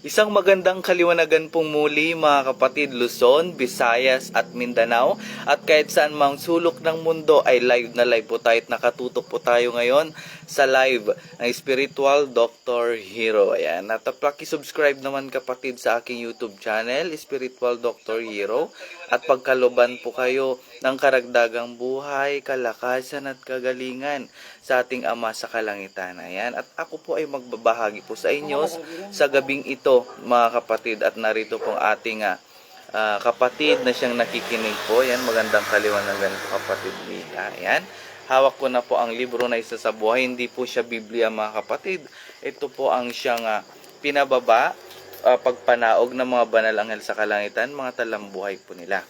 Isang magandang kaliwanagan pong muli mga kapatid, Luzon, Visayas at Mindanao. At kahit saan mang sulok ng mundo ay live na live po tayo at nakatutok po tayo ngayon sa live ng Spiritual Dr. Hero. Ayan, at paki-subscribe naman kapatid sa aking YouTube channel, Spiritual Dr. Hero. At pagkaloban po kayo ng karagdagang buhay, kalakasan at kagalingan sa ating Ama sa Kalangitan. Ayan, at ako po ay magbabahagi po sa inyo sa gabing ito mga kapatid, at narito pong ating kapatid na siyang nakikinig po. Yan, magandang kaliwanagan po kapatid Mika. Yan, hawak ko na po ang libro na Isa sa Buhay. Hindi po siya Biblia mga kapatid. Ito po ang siyang pinababa, pagpanaog ng mga banal anghel sa kalangitan, mga talambuhay po nila.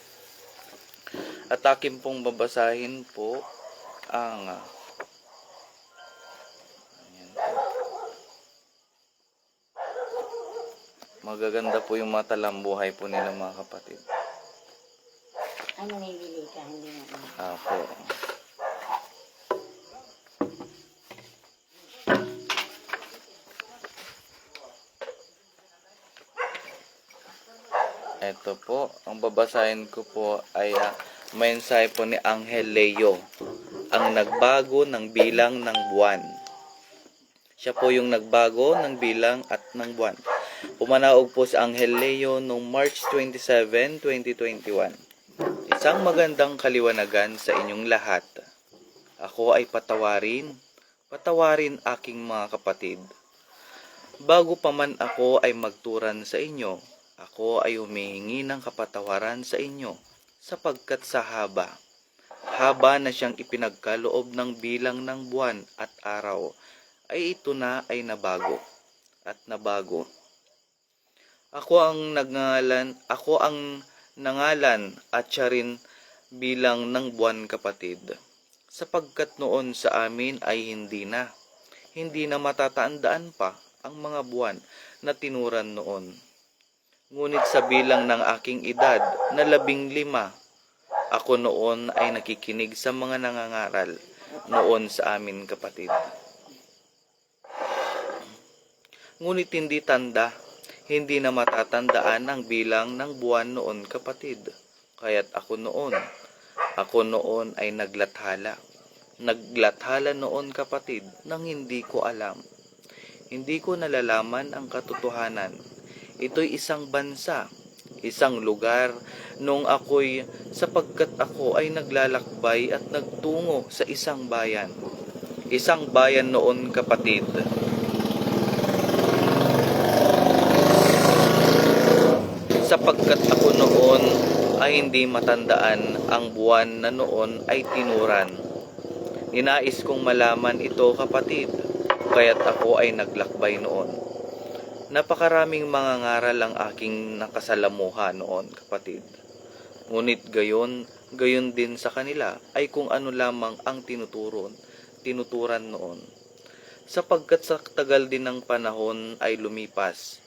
At akin pong babasahin po ang magaganda po yung mga talambuhay po nila mga kapatid. Ano nabili ka? Hindi na. Apo. Ito po, ang babasahin ko po ay mensahe po ni Anghel Leo, ang nagbago ng bilang ng buwan. Siya po yung nagbago ng bilang at ng buwan. Pumanaog po sa Anghel Leo noong March 27, 2021. Isang magandang kaliwanagan sa inyong lahat. Ako ay patawarin aking mga kapatid. Bago pa man ako ay magturan sa inyo, ako ay humihingi ng kapatawaran sa inyo, sapagkat sa haba na siyang ipinagkaloob ng bilang ng buwan at araw, ay ito na ay nabago. Ako ang nangalan at siya rin bilang ng buwan kapatid, sapagkat noon sa amin ay hindi na matatandaan pa ang mga buwan na tinuran noon. Ngunit sa bilang ng aking edad na 15, ako noon ay nakikinig sa mga nangangaral noon sa amin kapatid. Ngunit hindi na matatandaan ang bilang ng buwan noon kapatid. Kaya't ako noon ay naglathala noon kapatid, nang hindi ko alam. Hindi ko nalalaman ang katotohanan. Ito'y isang bansa, isang lugar sapagkat ako ay naglalakbay at nagtungo sa isang bayan. Isang bayan noon kapatid. Sapagkat ako noon ay hindi matandaan ang buwan na noon ay tinuran. Ninais kong malaman ito kapatid, kaya't ako ay naglakbay noon. Napakaraming mga ngaral ang aking nakasalamuha noon kapatid. Ngunit gayon din sa kanila ay kung ano lamang ang tinuturan noon. Sapagkat sa tagal din ng panahon ay lumipas,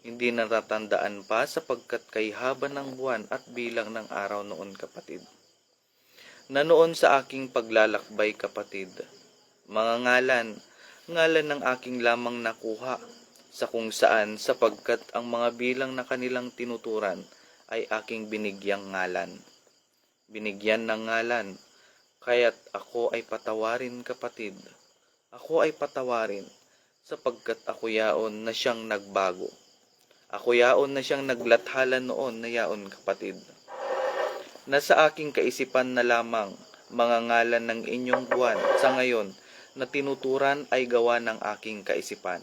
hindi natatandaan pa sapagkat kay haba ng buwan at bilang ng araw noon kapatid. Na noon sa aking paglalakbay kapatid, mga ngalan ng aking lamang nakuha, sa kung saan sapagkat ang mga bilang na kanilang tinuturan ay aking binigyan ng ngalan, kaya't ako ay patawarin kapatid. Ako ay patawarin sapagkat ako yaon na siyang nagbago. Ako yaon na siyang naglathala noon na yaon kapatid. Nasa aking kaisipan na lamang mga ngalan ng inyong buwan sa ngayon na tinuturan ay gawa ng aking kaisipan,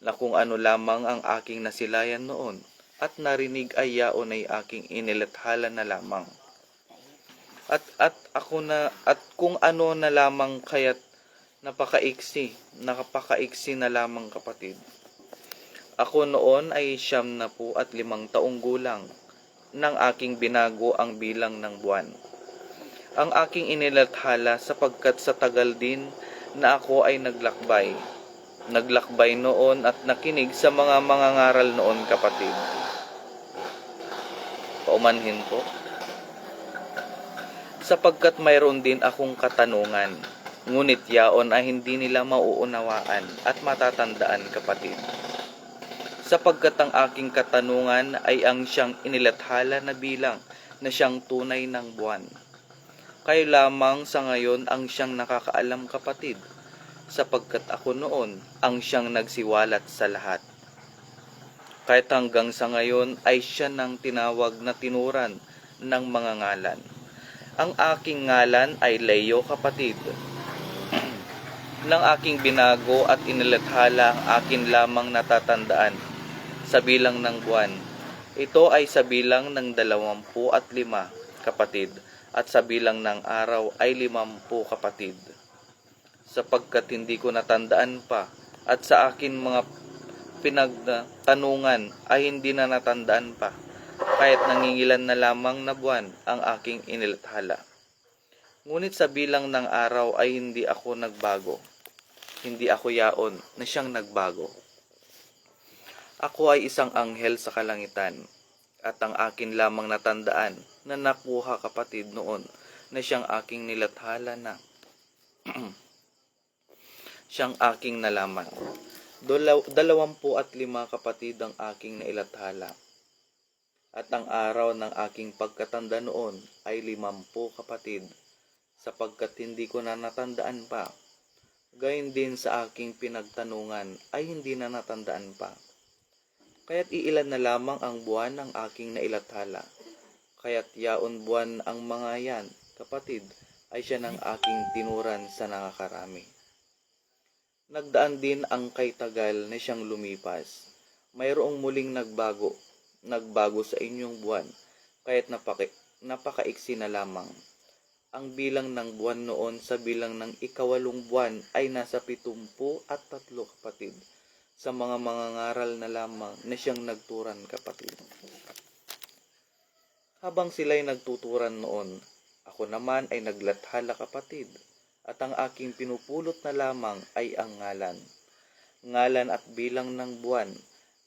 na kung ano lamang ang aking nasilayan noon at narinig ay yaon ay aking inilathala na lamang. At kung ano na lamang kaya't napakaiksi na lamang kapatid. Ako noon ay 75 taong gulang nang aking binago ang bilang ng buwan. Ang aking inilathala sapagkat sa tagal din na ako ay naglakbay noon at nakinig sa mga ngaral noon kapatid. Paumanhin po. Sapagkat mayroon din akong katanungan, ngunit yaon ay hindi nila mauunawaan at matatandaan kapatid. sapagkat ang aking katanungan ay ang siyang inilathala na bilang na siyang tunay ng buwan. Kayo lamang sa ngayon ang siyang nakakaalam, kapatid, sapagkat ako noon ang siyang nagsiwalat sa lahat. Kahit hanggang sa ngayon ay siya nang tinawag na tinuran ng mga ngalan. Ang aking ngalan ay Leo, kapatid, ng aking binago at inilathala ang akin lamang natatandaan sa bilang ng buwan. Ito ay sa bilang ng 25, kapatid, at sa bilang ng araw ay 50, kapatid. Sapagkat hindi ko natandaan pa, at sa akin mga pinagtanungan ay hindi na natandaan pa, kahit nangingilan na lamang na buwan ang aking inilathala. Ngunit sa bilang ng araw ay hindi ako nagbago. Hindi ako yaon na siyang nagbago. Ako ay isang anghel sa kalangitan, at ang akin lamang natandaan na nakuha, kapatid, noon na siyang aking nilathala na siyang aking nalaman. 25, kapatid, ang aking nailathala. At ang araw ng aking pagkatanda noon ay 50, kapatid, sapagkat hindi ko na natandaan pa. Gayon din sa aking pinagtanungan ay hindi na natandaan pa. Kaya't iilan na lamang ang buwan ng aking nailathala. Kaya't yaon buwan ang mga yan, kapatid, ay siya ng aking tinuran sa nakakarami. Nagdaan din ang kay tagal na siyang lumipas. Mayroong muling nagbago sa inyong buwan, kaya't napakaiksi na lamang. Ang bilang ng buwan noon sa bilang ng 8 buwan ay nasa 73, kapatid, sa mga ngaral na lamang na siyang nagturan, kapatid. Habang sila'y nagtuturan noon, ako naman ay naglathala, kapatid, at ang aking pinupulot na lamang ay ang ngalan at bilang ng buwan,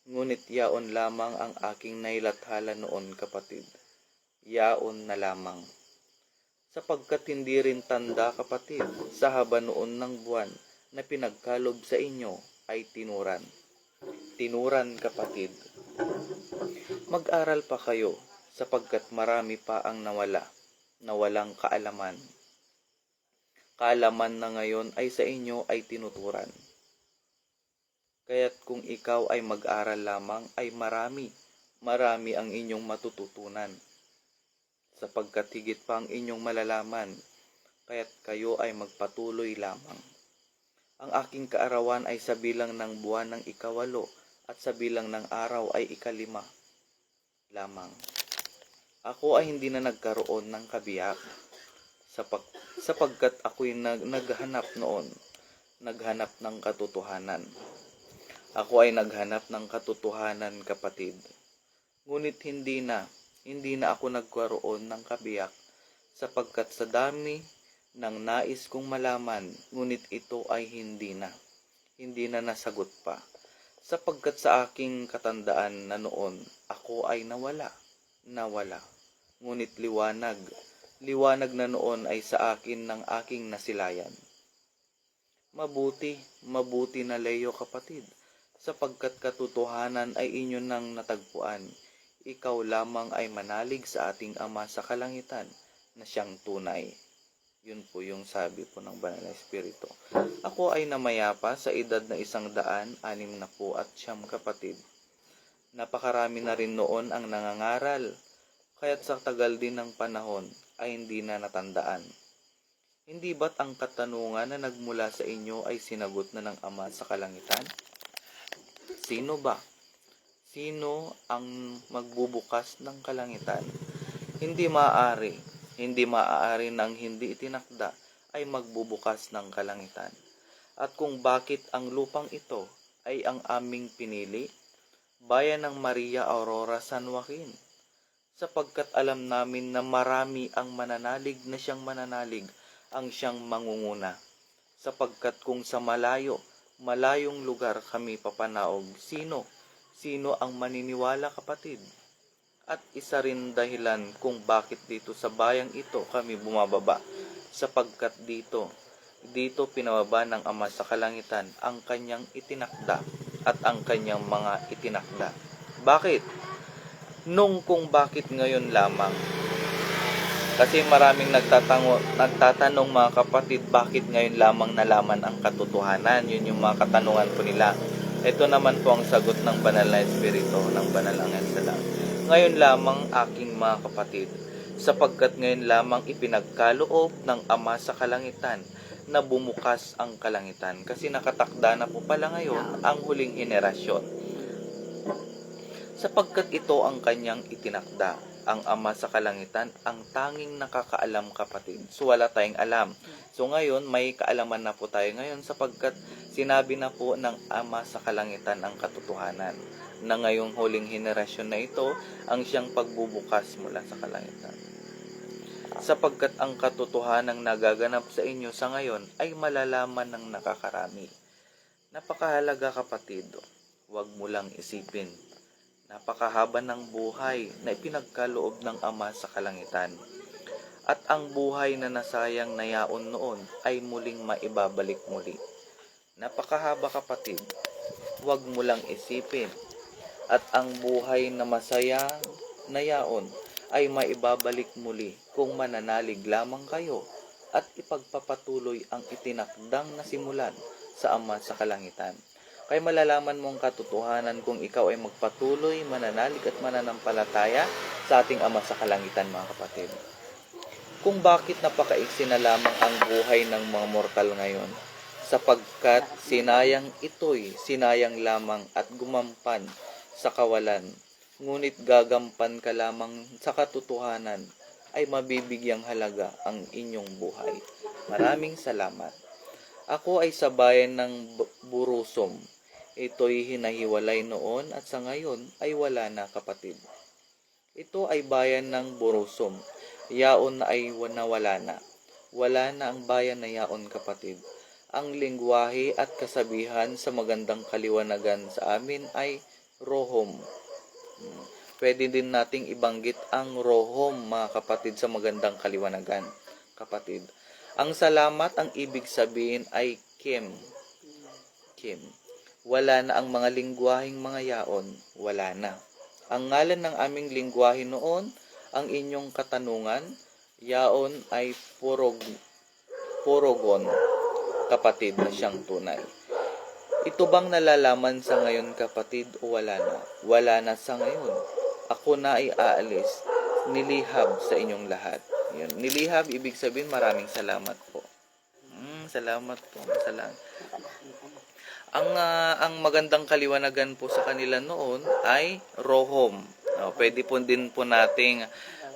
ngunit yaon lamang ang aking nailathala noon, kapatid. Yaon na lamang. Sapagkat hindi rin tanda, kapatid, sa haba noon ng buwan na pinagkalob sa inyo ay tinuran. Tinuran, kapatid. Mag-aral pa kayo, sapagkat marami pa ang nawalang kaalaman. Kaalaman na ngayon ay sa inyo ay tinuturan. Kaya't kung ikaw ay mag-aral lamang ay marami ang inyong matututunan, sapagkat higit pa ang inyong malalaman, kaya't kayo ay magpatuloy lamang. Ang aking kaarawan ay sa bilang ng buwan ng 8, at sa bilang ng araw ay 5 lamang. Ako ay hindi na nagkaroon ng kabiyak, sapagkat ako'y naghanap ng katotohanan. Ako ay naghanap ng katotohanan, kapatid. Ngunit hindi na ako nagkaroon ng kabiyak, sapagkat sa dami ng nais kong malaman, ngunit ito ay hindi na nasagot pa. Sapagkat sa aking katandaan na noon, ako ay nawala. Ngunit liwanag na noon ay sa akin ng aking nasilayan. Mabuti na Leo, kapatid, sapagkat katotohanan ay inyo nang natagpuan. Ikaw lamang ay manalig sa ating Ama sa kalangitan na siyang tunay. Yun po yung sabi po ng Banal na Espiritu. Ako ay namayapa sa edad na 169, kapatid. Napakarami na rin noon ang nangangaral, kaya't sa tagal din ng panahon ay hindi na natandaan. Hindi ba't ang katanungan na nagmula sa inyo ay sinagot na ng Ama sa kalangitan? Sino ba? Sino ang magbubukas ng kalangitan? Hindi maaari nang hindi itinakda ay magbubukas ng kalangitan. At kung bakit ang lupang ito ay ang aming pinili, bayan ng Maria Aurora San Joaquin, sapagkat alam namin na marami ang mananalig na siyang mananalig ang siyang mangunguna. Sapagkat kung sa malayong lugar kami papanaog, sino ang maniniwala, kapatid? At isa rin dahilan kung bakit dito sa bayang ito kami bumababa, sapagkat dito pinababa ng Ama sa kalangitan ang kanyang itinakda at ang kanyang mga itinakda. Bakit? Kung bakit ngayon lamang? Kasi maraming nagtatanong mga kapatid, bakit ngayon lamang nalaman ang katotohanan? Yun yung mga katanungan po nila. Ito naman po ang sagot ng banal na Espiritu, ng banal anghel sa langit. Ngayon lamang aking mga kapatid, sapagkat ngayon lamang ipinagkaloob ng Ama sa kalangitan na bumukas ang kalangitan. Kasi nakatakda na po pala ngayon ang huling henerasyon. Sapagkat ito ang kanyang itinakda, ang Ama sa kalangitan, ang tanging nakakaalam kapatid. So wala tayong alam. So ngayon, may kaalaman na po tayo ngayon sapagkat sinabi na po ng Ama sa kalangitan ang katotohanan na ngayong huling henerasyon na ito ang siyang pagbubukas mula sa kalangitan. Sapagkat ang katotohanang nagaganap sa inyo sa ngayon ay malalaman ng nakakarami. Napakahalaga kapatid, huwag mo lang isipin. Napakahaba ng buhay na ipinagkaloob ng Ama sa kalangitan. At ang buhay na nasayang na yaon noon ay muling maibabalik muli. Napakahaba kapatid, huwag mo lang isipin. At ang buhay na masaya na yaon ay maibabalik muli kung mananalig lamang kayo at ipagpapatuloy ang itinakdang nasimulan sa Ama sa kalangitan. Kaya malalaman mong katotohanan kung ikaw ay magpatuloy, mananalig at mananampalataya sa ating Ama sa kalangitan, mga kapatid. Kung bakit napakaiksi na lamang ang buhay ng mga mortal ngayon, sapagkat sinayang lamang at gumampan sa kawalan, ngunit gagampan ka lamang sa katotohanan, ay mabibigyang halaga ang inyong buhay. Maraming salamat. Ako ay sa bayan ng Burusom. Ito'y hinahiwalay noon at sa ngayon ay wala na kapatid. Ito ay bayan ng Burusom. Yaon na ay nawala na. Wala na ang bayan na yaon kapatid. Ang lingwahe at kasabihan sa magandang kaliwanagan sa amin ay Rohom. Pwede din nating ibanggit ang Rohom, mga kapatid, sa magandang kaliwanagan, kapatid. Ang salamat, ang ibig sabihin ay Kim. Wala na ang mga lingwaheng mga yaon. Wala na. Ang ngalan ng aming lingwahe noon, ang inyong katanungan, yaon ay Porogon, kapatid, na siyang tunay. Ito bang nalalaman sa ngayon kapatid o wala na? Wala na sa ngayon. Ako na ay aalis. Nilihab sa inyong lahat. Yun. Nilihab, ibig sabihin maraming salamat po. Salamat po. Salamat. Ang magandang kaliwanagan po sa kanila noon ay Rohom. Pwede po din po nating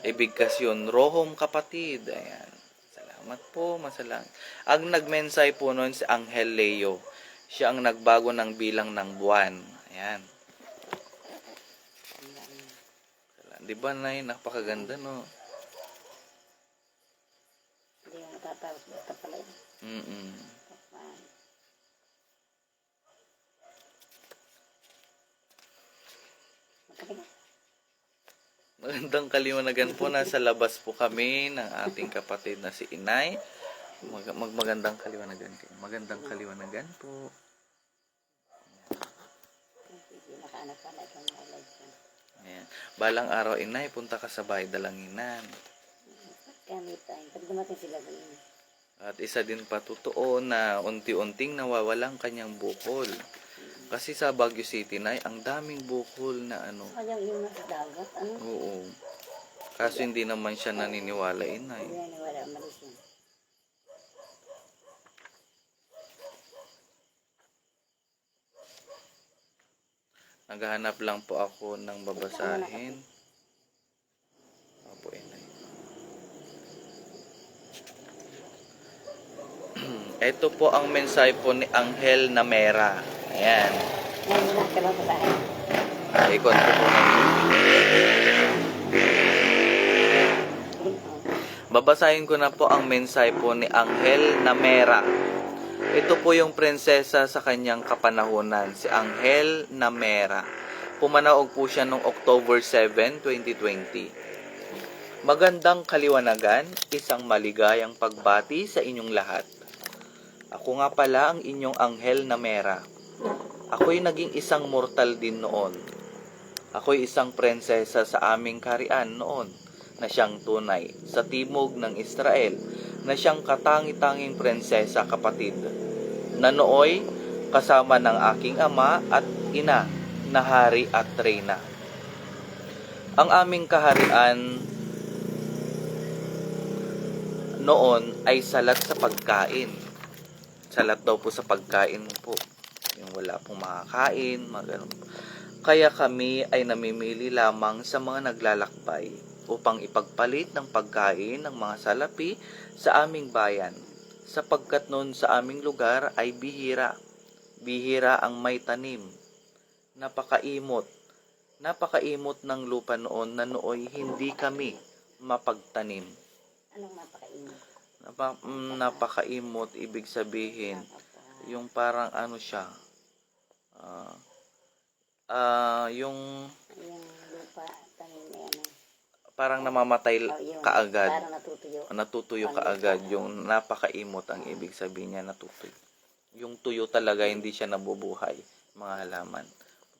ibigkas yun. Rohom kapatid. Ayan. Salamat po. Masalang. Ang nagmensay po noon si Anghel Leo. Siya ang nagbago ng bilang ng buwan. Ayan. Di ba, Nay? Napakaganda, no? Hindi mo matatapos. Basta pala yun. Magandang kaliwanagan po. Nasa labas po kami ng ating kapatid na si Inay. Magandang kaliwanagan kayo. Magandang kaliwanagan po. Nakaanap pala ito mga live ko. Ayan. Balang araw, Inay, punta ka sa bahay Dalanginan. Kami tayo. Pag dumating sila doon. At isa din pa totoo na unti-unting nawawalang kanyang bukol. Kasi sa Baguio City, Nay, ang daming bukol na ano. Kanyang yung nasa dagat, ano? Oo. Kaso hindi naman siya naniniwala, Inay. Hindi naniwala, malis yun. Naghahanap lang po ako ng babasahin. Opo, Inay. Ito po ang mensahe po ni Anghel Namera. Ayan. Ngayon na, kailan ko tayo? Ikot ko po ngayon. Babasahin ko na po ang mensahe po ni Anghel Namera. Ito po yung prinsesa sa kanyang kapanahunan, si Anghel Namera. Pumanaog po siya noong October 7, 2020. Magandang kaliwanagan, isang maligayang pagbati sa inyong lahat. Ako nga pala ang inyong Anghel Namera. Ako'y naging isang mortal din noon. Ako'y isang prinsesa sa aming kaharian noon na siyang tunay sa timog ng Israel na siyang katangi-tanging prinsesa kapatid na nooy kasama ng aking ama at ina na hari at reyna. Ang aming kaharian noon ay salat sa pagkain. Salat daw po sa pagkain po. Yung wala pong makakain, ganun. Kaya kami ay namimili lamang sa mga naglalakbay upang ipagpalit ng pagkain ng mga salapi sa aming bayan, sapagkat noon sa aming lugar ay bihira ang may tanim. Napakaimot ng lupa noon na nooy hindi kami mapagtanim. Anong mapakainit? Napakaimot, ibig sabihin, yung parang ano siya, yung Yung lupa, tanim na yan. parang namamatay Yung kaagad, parang natutuyo kaagad, yung napakaimot ang ibig sabihin niya, natutuyo. Yung tuyo talaga, hindi siya nabubuhay, mga halaman.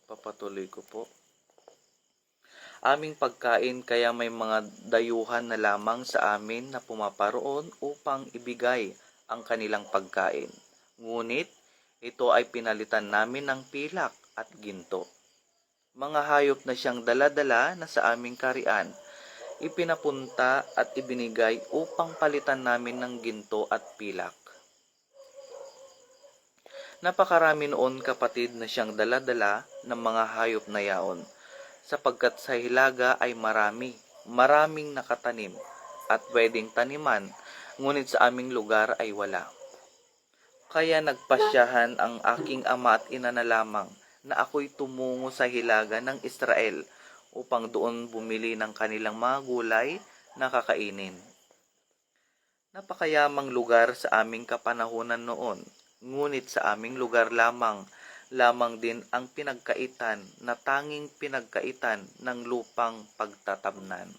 Papatuloy ko po. Aming pagkain, kaya may mga dayuhan na lamang sa amin na pumaparoon upang ibigay ang kanilang pagkain. Ngunit, ito ay pinalitan namin ng pilak at ginto. Mga hayop na siyang dala-dala na sa aming kaharian, ipinapunta at ibinigay upang palitan namin ng ginto at pilak. Napakarami noon kapatid na siyang dala-dala ng mga hayop na yaon, sapagkat sa hilaga ay maraming nakatanim at pwedeng taniman, ngunit sa aming lugar ay wala. Kaya nagpasyahan ang aking ama at ina na lamang na ako'y tumungo sa hilaga ng Israel upang doon bumili ng kanilang mga gulay na kakainin. Napakayamang lugar sa aming kapanahunan noon, ngunit sa aming lugar lamang din ang pinagkaitan na tanging pinagkaitan ng lupang pagtatamnan.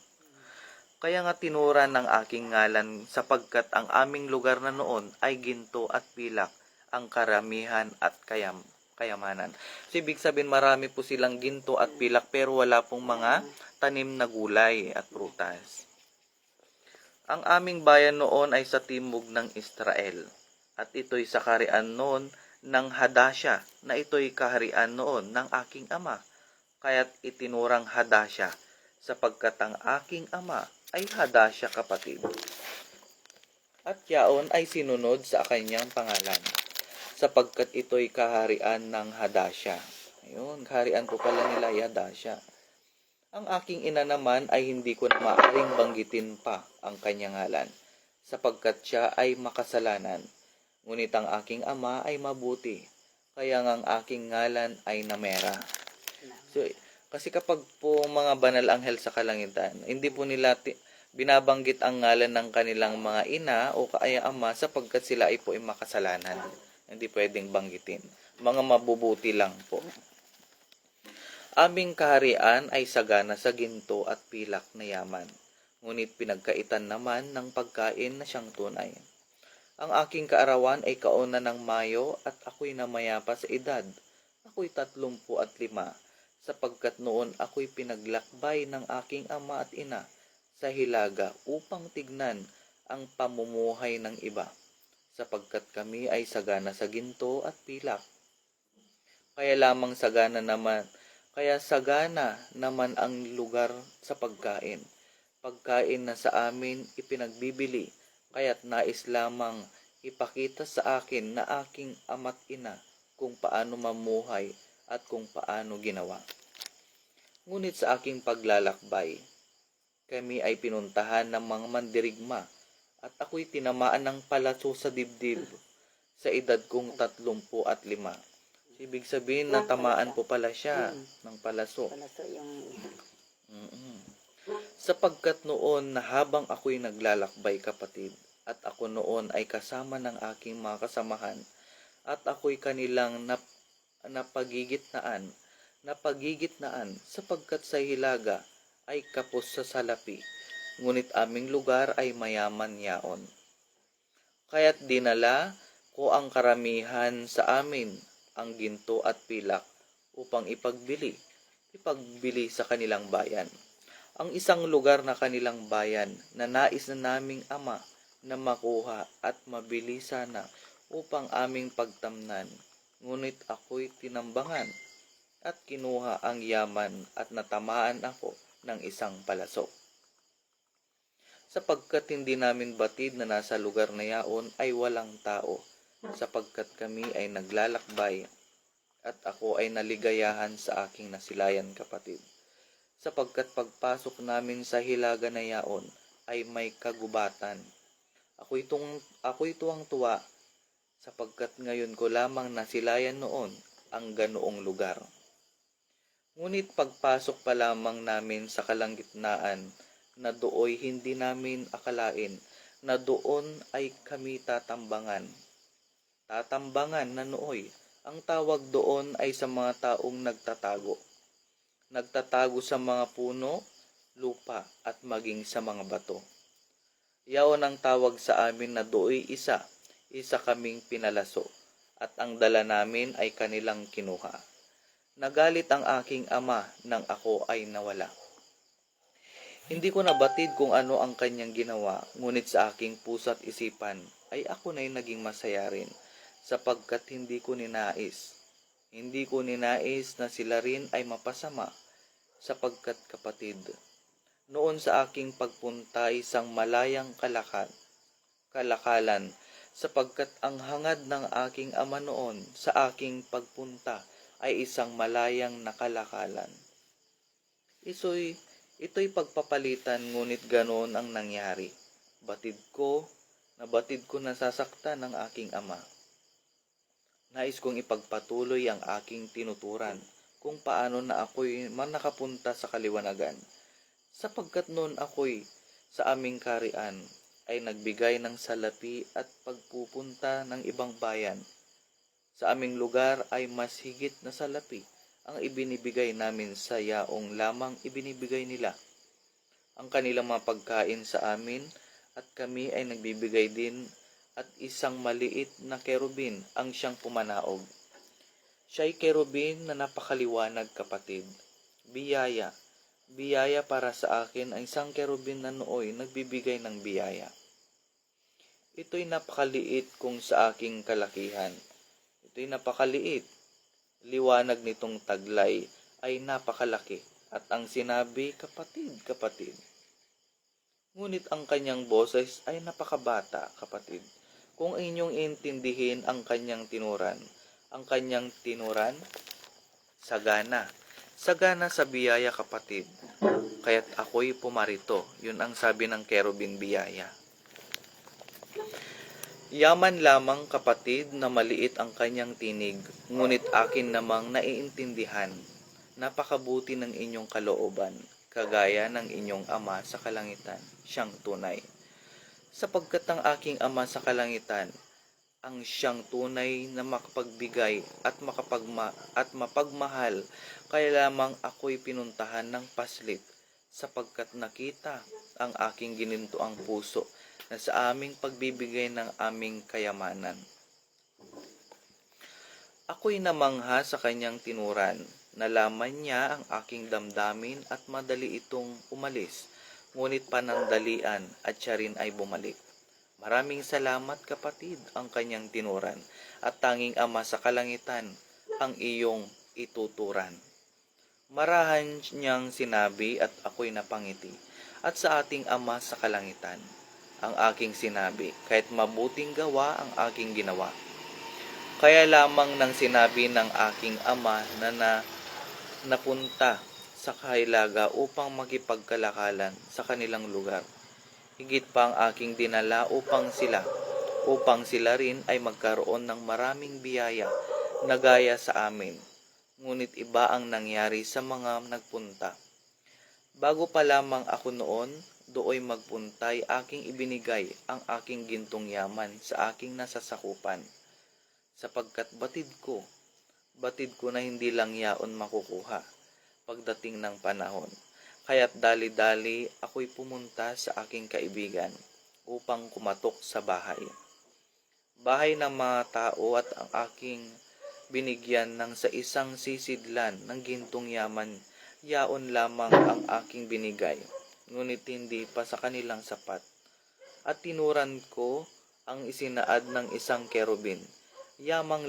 Kaya nga tinura ng aking ngalan sapagkat ang aming lugar na noon ay ginto at pilak ang karamihan at kayamanan. So, ibig sabihin marami po silang ginto at pilak pero wala pong mga tanim na gulay at prutas. Ang aming bayan noon ay sa timog ng Israel at ito'y sa kaharian noon ng Hadasha na ito'y kaharian noon ng aking ama. Kaya't itinurang Hadasha sapagkat ang aking ama ay Hadasha kapatid. At yaon ay sinunod sa kanyang pangalan sapagkat ito'y kaharian ng Hadasha. Ayun, kaharian po pala nila ay Hadasha. Ang aking ina naman ay hindi ko na maaaring banggitin pa ang kanyang ngalan sapagkat siya ay makasalanan. Ngunit ang aking ama ay mabuti, kaya ang aking ngalan ay Namera. So, kasi kapag po mga banal anghel sa kalangitan, hindi po nila binabanggit ang ngalan ng kanilang mga ina o kaya ama sapagkat sila ay po ay makasalanan. Hindi pwedeng banggitin. Mga mabubuti lang po. Aming kaharian ay sagana sa ginto at pilak na yaman, ngunit pinagkaitan naman ng pagkain na siyang tunay. Ang aking kaarawan ay kauna ng Mayo at ako'y namayapa sa edad. Ako'y 35, sapagkat noon ako'y pinaglakbay ng aking ama at ina sa hilaga upang tignan ang pamumuhay ng iba, sapagkat kami ay sagana sa ginto at pilak. Kaya sagana naman ang lugar sa pagkain. Pagkain na sa amin ipinagbibili, kaya't nais lamang ipakita sa akin na aking ama't ina kung paano mamuhay at kung paano ginawa. Ngunit sa aking paglalakbay, kami ay pinuntahan ng mga mandirigma at ako'y tinamaan ng palaso sa dibdib sa edad kong 35. Ibig sabihin na tamaan po pala siya ng palaso. Palaso yung... Sapagkat noon na habang ako'y naglalakbay kapatid, at ako noon ay kasama ng aking mga kasamahan, at ako'y kanilang napagigitnaan sapagkat sa hilaga ay kapos sa salapi, ngunit aming lugar ay mayaman yaon. Kaya't dinala ko ang karamihan sa amin ang ginto at pilak upang ipagbili sa kanilang bayan. Ang isang lugar na kanilang bayan na nais na naming Ama na makuha at mabili sana upang aming pagtamnan. Ngunit ako'y tinambangan at kinuha ang yaman at natamaan ako ng isang palasok. Sapagkat hindi namin batid na nasa lugar na yaon ay walang tao, sapagkat kami ay naglalakbay at ako ay naligayahan sa aking nasilayan kapatid. Sapagkat pagpasok namin sa hilaga na yaon ay may kagubatan. Ako'y tuwang-tuwa sapagkat ngayon ko lamang nasilayan noon ang ganoong lugar. Ngunit pagpasok pa lamang namin sa kalagitnaan na dooy hindi namin akalain na doon ay kami tatambangan. Tatambangan na nooy, ang tawag doon ay sa mga taong nagtatago. Nagtatago sa mga puno, lupa at maging sa mga bato. Yaon ang tawag sa amin na dooy isa kaming pinalaso at ang dala namin ay kanilang kinuha. Nagalit ang aking ama nang ako ay nawala. Hindi ko nabatid kung ano ang kanyang ginawa, ngunit sa aking puso at isipan ay ako na'y naging masaya rin, sapagkat hindi ko ninais na sila rin ay mapasama, sapagkat kapatid, noon sa aking pagpunta isang malayang kalakalan, sapagkat ang hangad ng aking ama noon sa aking pagpunta ay isang malayang nakalakalan. Ito'y pagpapalitan, ngunit ganoon ang nangyari. Batid ko nasasaktan ng aking ama. Nais kong ipagpatuloy ang aking tinuturan kung paano na ako'y nakapunta sa kaliwanagan. Sapagkat noon ako'y sa aming karian ay nagbigay ng salapi at pagpupunta ng ibang bayan. Sa aming lugar ay mas higit na salapi ang ibinibigay namin sa yaong lamang ibinibigay nila. Ang kanilang mga pagkain sa amin at kami ay nagbibigay din at isang maliit na kerubin ang siyang pumanaog. Siya'y kerubin na napakaliwanag kapatid. Biyaya para sa akin ang isang kerubin na nooy nagbibigay ng biyaya. Ito'y napakaliit kung sa aking kalakihan. Ito'y napakaliit. Liwanag nitong taglay ay napakalaki. At ang sinabi, kapatid. Ngunit ang kanyang boses ay napakabata, kapatid. Kung inyong intindihin ang kanyang tinuran, sagana sa biyaya, kapatid. Kaya't ako'y pumarito. Yun ang sabi ng kerubin biyaya. Yaman lamang kapatid na maliit ang kanyang tinig, ngunit akin namang naiintindihan. Napakabuti ng inyong kalooban, kagaya ng inyong ama sa kalangitan, siyang tunay. Sapagkat ang aking ama sa kalangitan, ang siyang tunay na makapagbigay at mapagmahal, kaya lamang ako'y pinuntahan ng paslit, sapagkat nakita ang aking ginintuang puso na sa aming pagbibigay ng aming kayamanan. Ako'y namangha sa kanyang tinuran, nalaman niya ang aking damdamin at madali itong umalis, ngunit panandalian at siya rin ay bumalik. Maraming salamat kapatid ang kanyang tinuran at tanging ama sa kalangitan ang iyong ituturan. Marahan niyang sinabi at ako'y napangiti at sa ating ama sa kalangitan ang aking sinabi, kahit mabuting gawa ang aking ginawa. Kaya lamang nang sinabi ng aking ama na napunta sa kahilaga upang makipagkalakalan sa kanilang lugar. Higit pa ang aking dinala upang sila rin ay magkaroon ng maraming biyaya na gaya sa amin. Ngunit iba ang nangyari sa mga nagpunta. Bago pa lamang ako noon, dooy magpuntay aking ibinigay ang aking gintong yaman sa aking nasasakupan. Sapagkat batid ko na hindi lang yaon makukuha pagdating ng panahon. Kaya't dali-dali ako'y pumunta sa aking kaibigan upang kumatok sa bahay ng mga tao at ang aking binigyan ng sa isang sisidlan ng gintong yaman, yaon lamang ang aking binigay, ngunit hindi pa sa kanilang sapat. At tinuran ko ang isinaad ng isang kerubin, yamang lamang